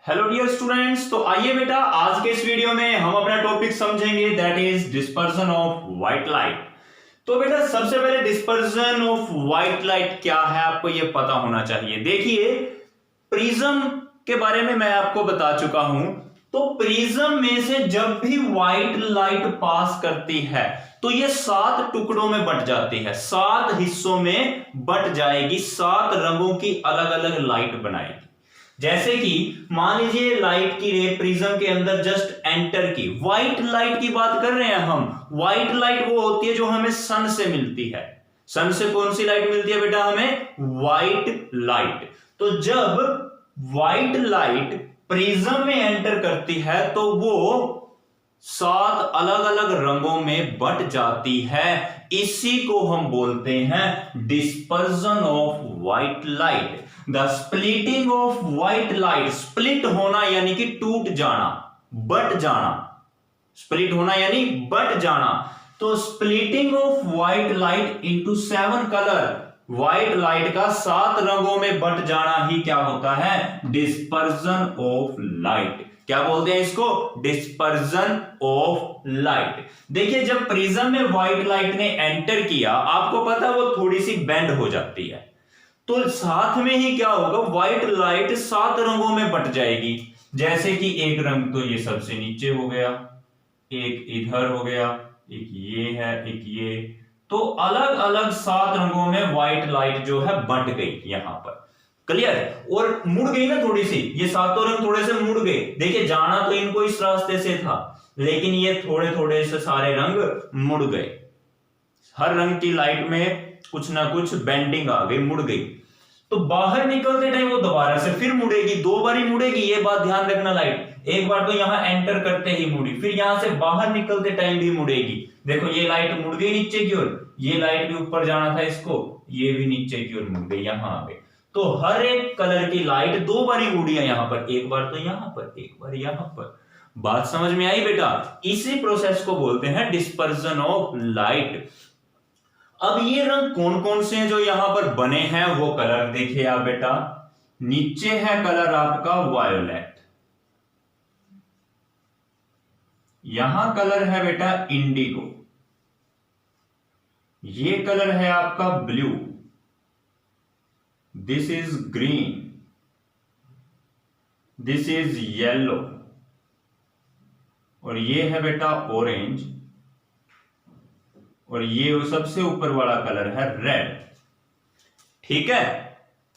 Hello dear students, तो आइए बेटा आज के इस वीडियो में हम अपना टॉपिक समझेंगे that is dispersion of white light. तो बेटा सबसे पहले डिस्पर्जन ऑफ व्हाइट लाइट क्या है आपको ये पता होना चाहिए। देखिए प्रिज्म के बारे में मैं आपको बता चुका हूं। तो प्रिज्म में से जब भी व्हाइट लाइट पास करती है तो ये 7 टुकड़ों में बट जाती है, 7 हिस्सों में बट जाएगी, 7 रंगों की अलग अलग लाइट बनाएगी। जैसे कि मान लीजिए लाइट की रे प्रिज्म के अंदर जस्ट एंटर की, व्हाइट लाइट की बात कर रहे हैं हम। व्हाइट लाइट वो होती है जो हमें सन से मिलती है। सन से कौन सी लाइट मिलती है बेटा? हमें व्हाइट लाइट। तो जब व्हाइट लाइट प्रिज्म में एंटर करती है तो वो 7 अलग अलग रंगों में बट जाती है। इसी को हम बोलते हैं dispersion of white light. The splitting of white light, split होना यानी कि टूट जाना, बट जाना, स्प्लिट होना यानी बट जाना। तो splitting of white light into 7 colour, white light का 7 रंगों में बट जाना ही क्या होता है? Dispersion of light. क्या बोलते हैं इसको? Dispersion of light. देखिए जब प्रिज्म में व्हाइट लाइट ने एंटर किया, आपको पता है वो थोड़ी सी बेंड हो जाती है, तो साथ में ही क्या होगा? व्हाइट लाइट 7 रंगों में बट जाएगी। जैसे कि एक रंग तो ये सबसे नीचे हो गया, एक इधर हो गया, एक ये है, एक ये, तो अलग अलग 7 रंगों में व्हाइट लाइट जो है बट गई यहां पर। क्लियर? और मुड़ गई ना थोड़ी सी, ये 7 रंग थोड़े से मुड़ गए। देखिए जाना तो इनको इस रास्ते से था, लेकिन ये थोड़े थोड़े से सारे रंग मुड़ गए। हर रंग की लाइट में कुछ ना कुछ बेंडिंग आ गई, मुड़ गई। तो बाहर निकलते टाइम वो दोबारा से फिर मुड़ेगी, 2 बार ही मुड़ेगी, ये बात ध्यान रखना। लाइट एक बार तो यहां एंटर करते ही मुड़ी, फिर यहां से बाहर निकलते टाइम भी मुड़ेगी। देखो ये लाइट मुड़ गई नीचे की ओर, ये लाइट भी ऊपर जाना था इसको, ये भी नीचे की ओर मुड़ गई, यहां आ गई। तो हर एक कलर की लाइट 2 बार ही मुड़ी है यहां पर, एक बार तो यहां पर, एक बार यहां पर। बात समझ में आई बेटा? इसी प्रोसेस को बोलते हैं डिस्पर्जन ऑफ लाइट। अब ये रंग कौन कौन से हैं जो यहां पर बने हैं वो कलर देखिए आप बेटा। नीचे है कलर आपका वायोलेट, यहां कलर है बेटा इंडिगो, ये कलर है आपका blue, this is green, this is yellow, और ये है बेटा ऑरेंज, और ये सबसे ऊपर वाला कलर है रेड। ठीक है?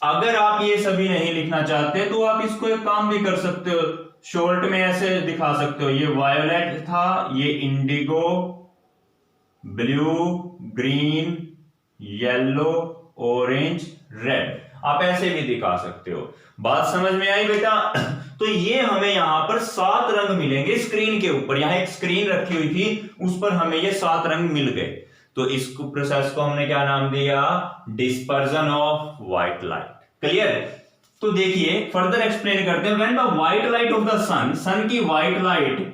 अगर आप ये सभी नहीं लिखना चाहते तो आप इसको एक काम भी कर सकते हो, शॉर्ट में ऐसे दिखा सकते हो। ये वायोलेट था, ये Indigo, blue, green, yellow, orange, red, आप ऐसे भी दिखा सकते हो। बात समझ में आई बेटा? तो ये हमें यहां पर 7 रंग मिलेंगे स्क्रीन के ऊपर। यहां एक स्क्रीन रखी हुई थी, उस पर हमें ये 7 रंग मिल गए। तो इस प्रोसेस को हमने क्या नाम दिया? Dispersion of white light. Clear? तो देखिए फर्दर एक्सप्लेन करते हैं। When the white light of the sun, sun की white light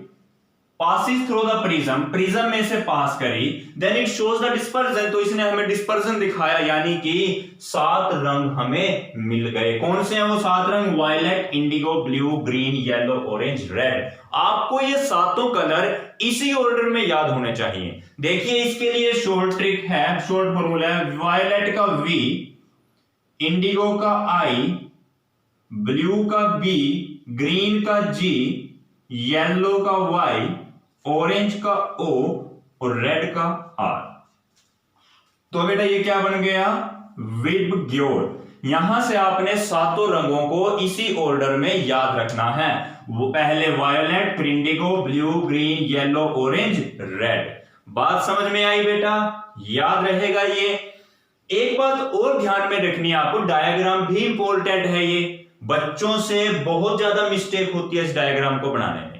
passes through the prism, prism में से पास करी, then it shows the dispersion, तो इसने हमें डिस्पर्जन दिखाया, यानी कि 7 रंग हमें मिल गए। कौन से हैं वो 7 रंग? Violet, indigo, blue, green, yellow, orange, red. आपको ये 7 कलर इसी ऑर्डर में याद होने चाहिए। देखिए इसके लिए शॉर्ट ट्रिक है, शॉर्ट फॉर्मूला है। वायलेट का V, इंडिगो का I, ब्लू का B, ग्रीन का G, येलो का Y, ऑरेंज का O और रेड का R। तो बेटा ये क्या बन गया? विबग्योर। यहां से आपने 7 रंगों को इसी ऑर्डर में याद रखना है। वो पहले वायोलेट, फिर Indigo, blue, green, yellow, orange, red. बात समझ में आई बेटा? याद रहेगा ये। एक बात और ध्यान में रखनी है आपको, डायग्राम भी इंपॉर्टेंट है। ये बच्चों से बहुत ज्यादा मिस्टेक होती है इस डायग्राम को बनाने में।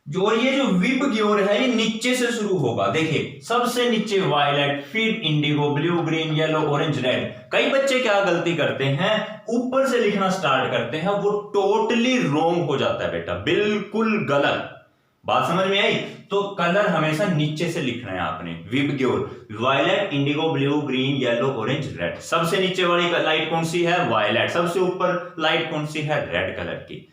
जो ये जो विबग्योर है ये नीचे से शुरू होगा। देखिए सबसे नीचे वायलेट, फिर Indigo, blue, green, yellow, orange, red. कई बच्चे क्या गलती करते हैं, ऊपर से लिखना स्टार्ट करते हैं, वो टोटली रॉन्ग हो जाता है बेटा, बिल्कुल गलत। बात समझ में आई? तो कलर हमेशा नीचे से लिखना है आपने, VIBGYOR, violet, indigo, blue, green, yellow, orange, red. सबसे नीचे वाली लाइट कौन सी है? वायलेट। सबसे ऊपर लाइट कौन सी है? रेड कलर की।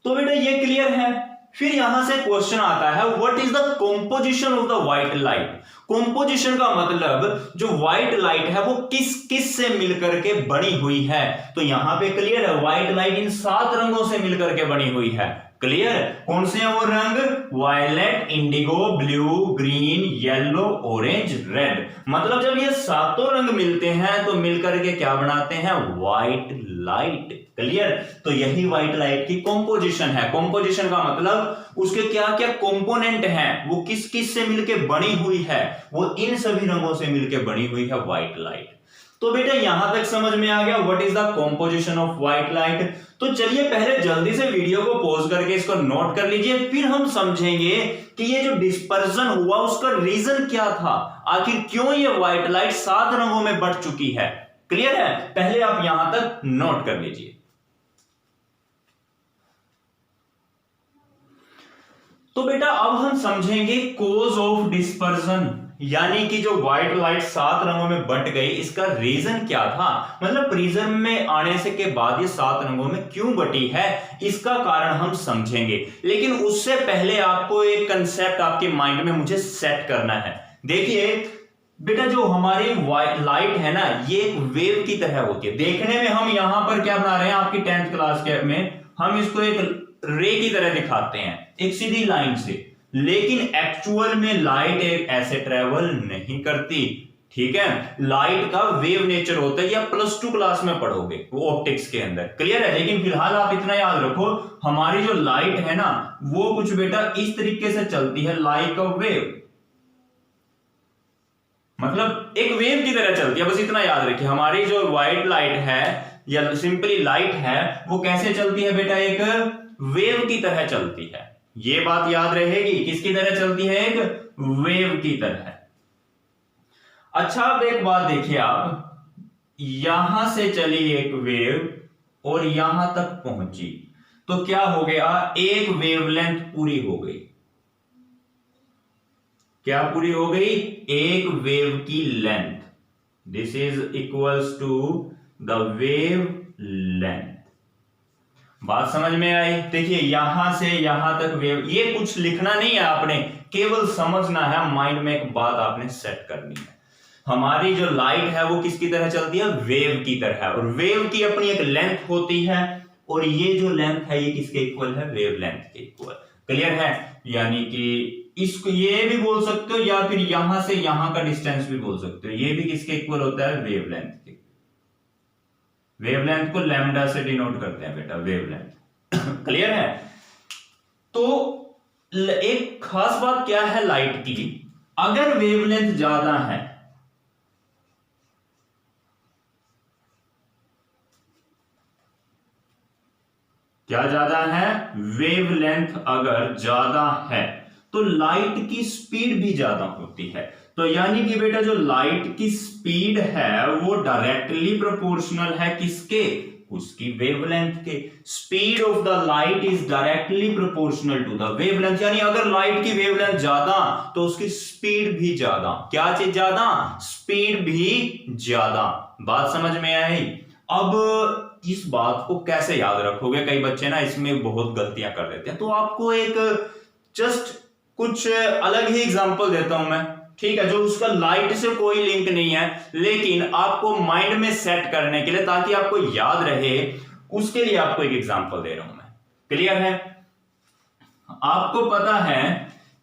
तो बेटा ये क्लियर है। फिर यहां से क्वेश्चन आता है, what is the composition of the white light. Composition का मतलब जो व्हाइट लाइट है वो किस किस से मिलकर के बनी हुई है। तो यहां पे क्लियर है, व्हाइट लाइट इन 7 रंगों से मिलकर के बनी हुई है। क्लियर? कौन से हैं वो रंग? Violet, indigo, blue, green, yellow, orange, red. मतलब जब ये 7 रंग मिलते हैं तो मिलकर के क्या बनाते हैं? White light. क्लियर? तो यही व्हाइट लाइट की कॉम्पोजिशन है। कॉम्पोजिशन का मतलब उसके क्या क्या कंपोनेंट हैं, वो किस किस से मिलके बनी हुई है, वो इन सभी रंगों से मिलके बनी हुई है व्हाइट लाइट। तो बेटा यहां तक समझ में आ गया what is the composition of white light. तो चलिए पहले जल्दी से वीडियो को पॉज करके इसको नोट कर लीजिए, फिर हम समझेंगे कि ये जो डिस्पर्जन हुआ उसका रीजन क्या था, आखिर क्यों ये व्हाइट लाइट 7 रंगों में बट चुकी है। क्लियर है? पहले आप यहां तक नोट कर लीजिए। तो बेटा अब हम समझेंगे कोज ऑफ डिस्पर्जन, यानी कि जो व्हाइट लाइट 7 रंगों में बट गई इसका रीजन क्या था। मतलब प्रिज्म में आने से के बाद ये 7 रंगों में क्यों बटी है, इसका कारण हम समझेंगे। लेकिन उससे पहले आपको एक कंसेप्ट आपके माइंड में मुझे सेट करना है। देखिए बेटा जो हमारी व्हाइट लाइट है ना, ये एक वेव की तरह होती है। देखने में हम यहां पर क्या बना रहे हैं, आपकी 10th क्लास के में हम इसको एक रे की तरह दिखाते हैं, एक सीधी लाइन से। लेकिन एक्चुअल में लाइट एक ऐसे ट्रेवल नहीं करती। ठीक है? लाइट का वेव नेचर होता है, या +2 क्लास में पढ़ोगे वो ऑप्टिक्स के अंदर। क्लियर है? लेकिन फिलहाल आप इतना याद रखो, हमारी जो लाइट है ना वो कुछ बेटा इस तरीके से चलती है, लाइक अ वेव। मतलब एक वेव की तरह चलती है, बस इतना याद रखिए। हमारी जो व्हाइट लाइट है या सिंपली लाइट है वो कैसे चलती है बेटा? एक वेव की तरह चलती है। ये बात याद रहेगी, किसकी तरह चलती है? एक वेव की तरह। अच्छा अब एक बात देखिए, आप यहां से चली एक वेव और यहां तक पहुंची, तो क्या हो गया? एक वेवलेंथ पूरी हो गई। क्या पूरी हो गई? एक वेव की length. This is equals to the wavelength. बात समझ में आई? देखिए यहां से यहां तक वेव, ये कुछ लिखना नहीं है आपने, केवल समझना है। माइंड में एक बात आपने सेट करनी है, हमारी जो लाइट है वो किसकी तरह चलती है? वेव की तरह है। और वेव की अपनी एक लेंथ होती है, और ये जो लेंथ है ये किसके इक्वल है? वेव लेंथ के इक्वल। क्लियर है? यानी कि इसको ये भी बोल सकते हो, या फिर यहां से यहां का डिस्टेंस भी बोल सकते हो, ये भी किसके इक्वल होता है? वेव लेंथ के। वेवलेंथ को लैम्डा से डिनोट करते हैं बेटा, वेवलेंथ। क्लियर है? तो एक खास बात क्या है लाइट की, अगर वेवलेंथ ज्यादा है, क्या ज्यादा है? वेवलेंथ अगर ज्यादा है तो लाइट की स्पीड भी ज्यादा होती है। तो यानी कि बेटा जो लाइट की स्पीड है वो डायरेक्टली प्रोपोर्शनल है किसके? उसकी वेवलेंथ के। Speed of the light is directly proportional to the wavelength. यानी अगर लाइट की वेवलेंथ ज्यादा तो उसकी स्पीड भी ज्यादा। क्या चीज ज्यादा? स्पीड भी ज्यादा। बात समझ में आई? अब इस बात को कैसे याद रखोगे? कई बच्चे ना इसमें बहुत गलतियां कर देते हैं, तो आपको एक जस्ट कुछ अलग ही एग्जांपल देता हूं मैं। ठीक है? जो उसका लाइट से कोई लिंक नहीं है, लेकिन आपको माइंड में सेट करने के लिए, ताकि आपको याद रहे, उसके लिए आपको एक एग्जांपल दे रहा हूं मैं। क्लियर है? आपको पता है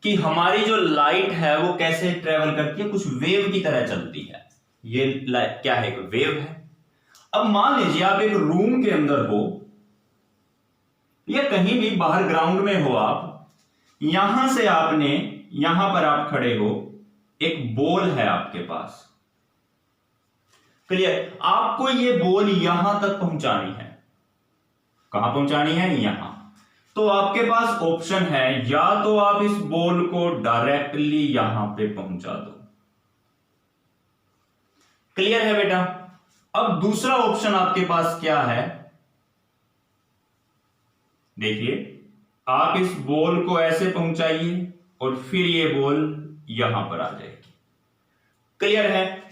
कि हमारी जो लाइट है वो कैसे ट्रेवल करती है? कुछ वेव की तरह चलती है। ये क्या है? एक वेव है। अब मान लीजिए आप एक रूम के अंदर हो, या कहीं भी बाहर ग्राउंड में हो, आप यहां से आपने, यहां पर आप खड़े हो, एक बॉल है आपके पास। क्लियर? आपको ये बॉल यहां तक पहुंचानी है। कहां पहुंचानी है? यहां। तो आपके पास ऑप्शन है, या तो आप इस बॉल को डायरेक्टली यहां पे पहुंचा दो। क्लियर है बेटा? अब दूसरा ऑप्शन आपके पास क्या है? देखिए आप इस बॉल को ऐसे पहुंचाइए और फिर ये बॉल यहां पर आ जाएगी। क्लियर है?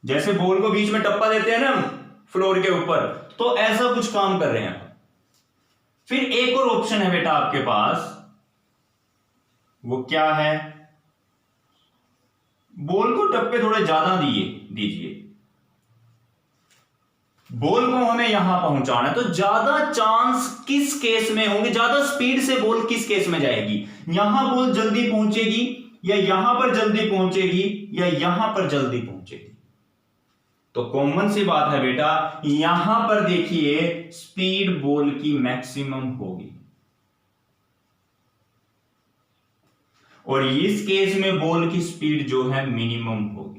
जैसे बॉल को बीच में टप्पा देते हैं ना फ्लोर के ऊपर, तो ऐसा कुछ काम कर रहे हैं। फिर एक और ऑप्शन है बेटा आपके पास, वो क्या है? बॉल को टप्पे थोड़े ज्यादा दीजिए। बॉल को हमें यहां पहुंचाना है, तो ज्यादा चांस किस केस में होंगे, ज्यादा स्पीड से बॉल किस केस में जाएगी? यहां बॉल जल्दी पहुंचेगी, या यहां पर जल्दी पहुंचेगी, या यहां पर जल्दी पहुंचेगी? तो कॉमन सी बात है बेटा, यहां पर देखिए स्पीड बॉल की मैक्सिमम होगी, और इस केस में बॉल की स्पीड जो है मिनिमम होगी।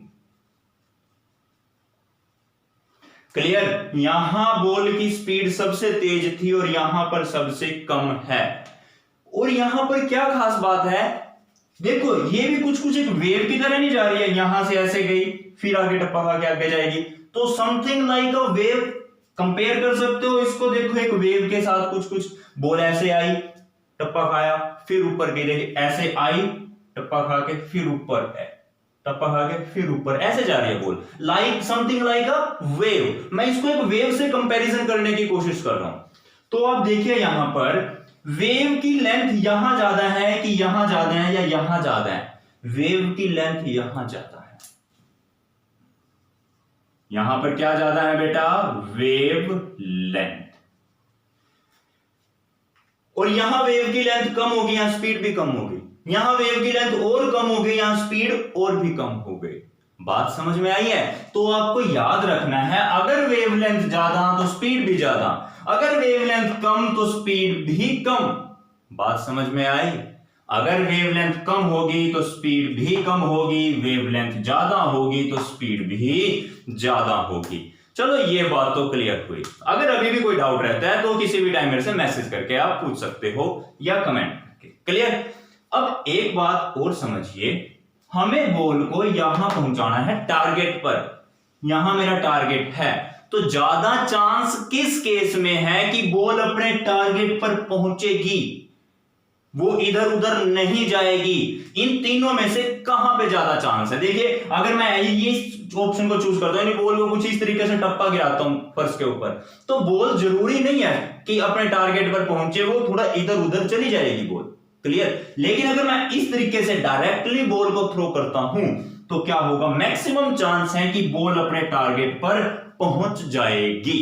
क्लियर? यहां बॉल की स्पीड सबसे तेज थी और यहां पर सबसे कम है। और यहां पर क्या खास बात है, देखो ये भी कुछ एक वेव की तरह नहीं जा रही है, यहां से ऐसे गई फिर आगे टप्पा खा के आगे जाएगी, तो something like a wave compare कर सकते हो इसको। देखो एक वेव के साथ कुछ बॉल ऐसे आई, टप्पा खाया, फिर ऊपर गई, देखिए ऐसे आई, टप्पा खा के फिर ऊपर है, टप्पा खा के फिर ऊपर, ऐसे जा रही है ball, like something like a wave. मैं इसको एक वेव से कंपैरिजन करने की कोशिश कर रहा हूं। तो आप देखिए यहां पर वेव की लेंथ यहां ज्यादा है कि यहां ज्यादा है, या यहां ज्यादा है? वेव की लेंथ यहां ज्यादा है। यहां पर क्या ज्यादा है बेटा? Wave length. और यहां वेव की लेंथ कम होगी, यहां स्पीड भी कम होगी। यहां वेव की लेंथ और कम हो गई, यहां स्पीड और भी कम हो गई। बात समझ में आई है? तो आपको याद रखना है, अगर वेव लेंथ ज्यादा तो स्पीड भी ज्यादा, अगर वेव लेंथ कम तो स्पीड भी कम। बात समझ में आई? अगर वेव लेंथ कम होगी तो स्पीड भी कम होगी, वेव लेंथ ज्यादा होगी तो स्पीड भी ज्यादा होगी। चलो ये बात तो क्लियर हुई। अगर अभी भी कोई डाउट रहता है तो किसी भी टाइम मेरे से मैसेज करके आप पूछ सकते हो या कमेंट करके। क्लियर? अब एक बात और समझिए, हमें बॉल को यहां पहुंचाना है टारगेट पर। यहां मेरा टारगेट है, तो ज्यादा चांस किस केस में है कि बॉल अपने टारगेट पर पहुंचेगी, वो इधर उधर नहीं जाएगी? इन तीनों में से कहां पे ज्यादा चांस है? देखिए अगर मैं ये ऑप्शन को चूज करता हूं, बॉल को कुछ इस तरीके से टप्पा गिराता हूं फर्श के ऊपर, तो बॉल जरूरी नहीं है कि अपने टारगेट पर पहुंचे, वो थोड़ा इधर उधर चली जाएगी बॉल। क्लियर? लेकिन अगर मैं इस तरीके से डायरेक्टली बॉल को थ्रो करता हूं तो क्या होगा? मैक्सिमम चांस है कि बॉल अपने टारगेट पर पहुंच जाएगी।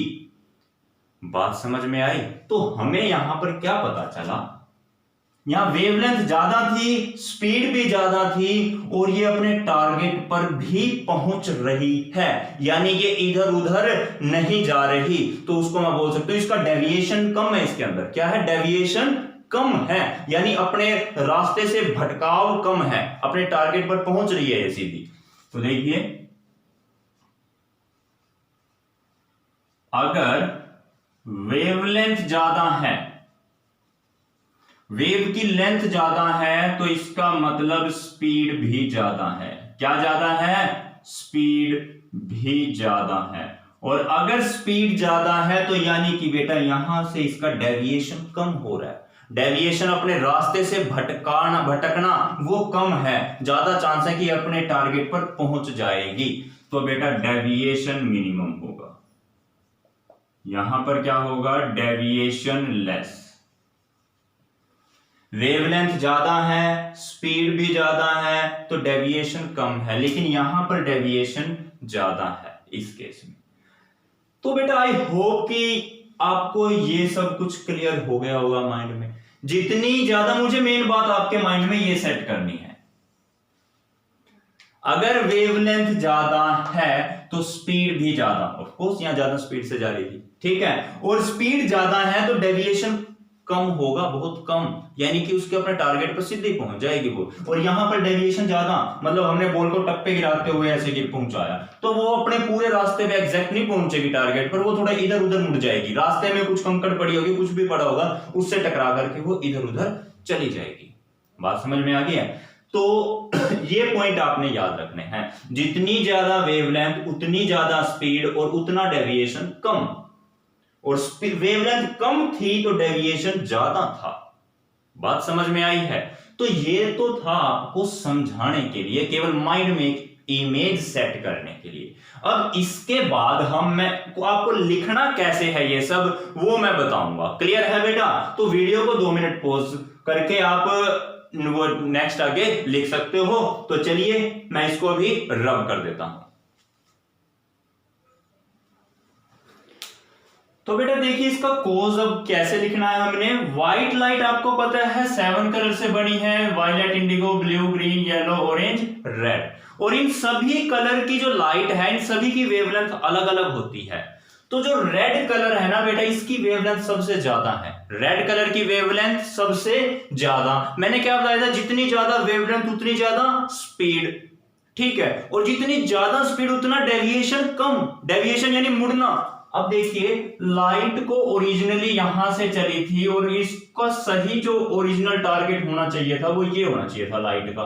बात समझ में आई? तो हमें यहां पर क्या पता चला, यहां वेवलेंथ ज्यादा थी, स्पीड भी ज्यादा थी, और ये अपने टारगेट पर भी पहुंच रही है, यानी कि इधर उधर नहीं जा रही। तो उसको मैं बोल सकता हूं इसका डेविएशन कम है, इसके अंदर क्या है? डेविएशन कम है, यानी अपने रास्ते से भटकाव कम है, अपने टारगेट पर पहुंच रही है ये सीधी। तो देखिए अगर वेवलेंथ ज्यादा है, वेव की लेंथ ज्यादा है, तो इसका मतलब स्पीड भी ज्यादा है। क्या ज्यादा है? स्पीड भी ज्यादा है। और अगर स्पीड ज्यादा है तो यानी कि बेटा यहां से इसका डेविएशन कम हो रहा है, डेविएशन अपने रास्ते से भटकना वो कम है, ज्यादा चांस है कि अपने टारगेट पर पहुंच जाएगी। तो बेटा डेविएशन मिनिमम होगा। यहां पर क्या होगा? Deviation less. वेवलेंथ ज्यादा है, स्पीड भी ज्यादा है, तो डेविएशन कम है, लेकिन यहां पर डेविएशन ज्यादा है इस केस में। तो बेटा आई होप कि आपको ये सब कुछ क्लियर हो गया होगा माइंड में। जितनी ज्यादा, मुझे मेन बात आपके माइंड में ये सेट करनी है, अगर वेवलेंथ ज्यादा है तो स्पीड भी ज्यादा, ऑफ कोर्स यहां ज्यादा स्पीड से जा रही थी, ठीक है, और स्पीड ज्यादा है तो डेविएशन कम होगा, बहुत कम, यानी कि उसके अपने टारगेट पर सीधे पहुंच जाएगी वो। और यहां पर डेविएशन ज्यादा, मतलब हमने बॉल को टप्पे गिराते हुए ऐसे गिर पहुंचाया, तो वो अपने पूरे रास्ते पे एग्जैक्ट नहीं पहुंचेगी टारगेट पर, वो थोड़ा इधर उधर मुड़ जाएगी, रास्ते में कुछ कंकड़ पड़ी होगी, कुछ भी पड़ा होगा, उससे टकरा करके वो इधर उधर चली जाएगी। बात समझ में आ गई है? तो ये पॉइंट आपने याद रखने हैं, जितनी ज्यादा वेवलेंथ उतनी ज्यादा स्पीड और उतना डेविएशन कम। और वेवलेंथ कम थी तो डेविएशन ज्यादा था। बात समझ में आई है? तो ये तो था आपको समझाने के लिए, केवल माइंड में एक इमेज सेट करने के लिए। अब इसके बाद मैं आपको लिखना कैसे है ये सब वो मैं बताऊंगा। क्लियर है बेटा? तो वीडियो को 2 मिनट पॉज करके आप वो नेक्स्ट आगे लिख सकते हो। तो चलिए मैं इसको अभी रब कर देता हूं। तो बेटा देखिए इसका कोज अब कैसे लिखना है हमने। व्हाइट लाइट आपको पता है 7 कलर से बनी है, violet, indigo, blue, green, yellow, orange, red. और इन सभी कलर की जो लाइट है इन सभी की वेवलेंथ अलग अलग होती है। तो जो रेड कलर है ना बेटा इसकी वेवलेंथ सबसे ज्यादा है। रेड कलर की वेवलेंथ सबसे ज्यादा। मैंने क्या बताया था, जितनी ज्यादा वेवलेंथ उतनी ज्यादा स्पीड। ठीक है, और जितनी ज्यादा स्पीड उतना डेविएशन कम। डेविएशन यानी मुड़ना। अब देखिए लाइट को ओरिजिनली यहां से चली थी और इसका सही जो ओरिजिनल टारगेट होना चाहिए था वो ये होना चाहिए था लाइट का।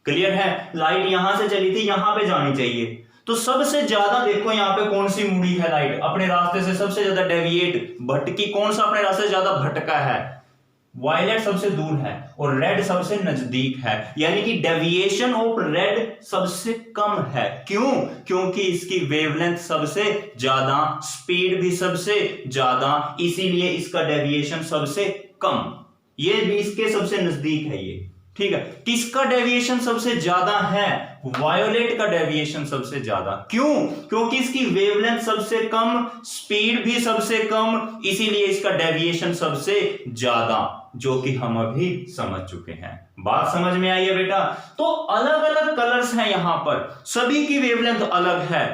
क्लियर है? लाइट यहां से चली थी, यहां पे जानी चाहिए। तो सबसे ज्यादा देखो यहां पे कौन सी मुड़ी है लाइट, अपने रास्ते से सबसे ज्यादा डेविएट भटकी। कौन सा अपने रास्ते से ज्यादा भटका है? वायलेट सबसे दूर है और रेड सबसे नजदीक है, यानी कि डेविएशन ऑफ रेड सबसे कम है। क्यों? क्योंकि इसकी वेवलेंथ सबसे ज्यादा, स्पीड भी सबसे ज्यादा, इसीलिए इसका डेविएशन सबसे कम। ये भी इसके सबसे नजदीक है ये। ठीक है, किसका डेविएशन सबसे ज्यादा है? वायोलेट का डेविएशन सबसे ज्यादा। क्यों? क्योंकि इसकी वेवलेंथ सबसे कम, स्पीड भी सबसे कम, इसीलिए इसका डेविएशन सबसे ज्यादा, जो कि हम अभी समझ चुके हैं। बात समझ में आई है बेटा? तो अलग अलग कलर्स हैं यहां पर, सभी की वेवलेंथ अलग है।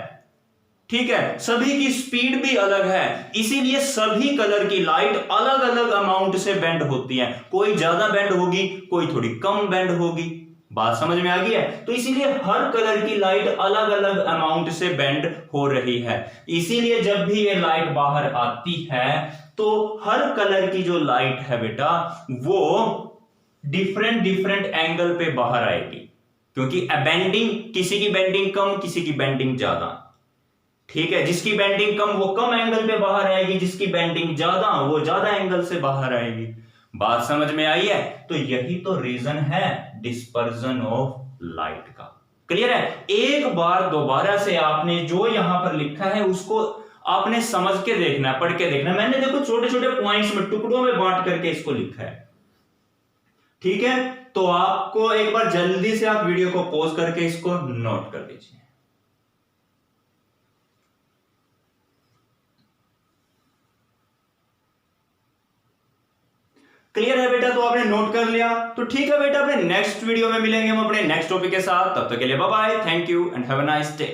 ठीक है, सभी की स्पीड भी अलग है, इसीलिए सभी कलर की लाइट अलग अलग अमाउंट से बेंड होती है। कोई ज्यादा बेंड होगी, कोई थोड़ी कम बेंड होगी। बात समझ में आ गई है? तो इसीलिए हर कलर की लाइट अलग अलग अमाउंट से बेंड हो रही है। इसीलिए जब भी ये लाइट बाहर आती है तो हर कलर की जो लाइट है बेटा वो डिफरेंट डिफरेंट एंगल पे बाहर आएगी, क्योंकि बेंडिंग, किसी की बेंडिंग कम, किसी की बेंडिंग ज्यादा। ठीक है, जिसकी बेंडिंग कम वो कम एंगल पे बाहर आएगी, जिसकी बेंडिंग ज्यादा वो ज्यादा एंगल से बाहर आएगी। बात समझ में आई है? तो यही तो रीजन है डिस्पर्जन ऑफ लाइट का। क्लियर है? एक बार दोबारा से आपने जो यहां पर लिखा है उसको आपने समझ के देखना, पढ़ के देखना। मैंने देखो छोटे छोटे पॉइंट्स में, टुकड़ों में बांट करके इसको लिखा है। ठीक है, तो आपको एक बार जल्दी से आप वीडियो को पॉज करके इसको नोट कर लीजिए। क्लियर है बेटा? तो आपने नोट कर लिया, तो ठीक है बेटा, अपने नेक्स्ट वीडियो में मिलेंगे हम अपने नेक्स्ट टॉपिक के साथ। तब तक के लिए bye bye, thank you and have a nice day.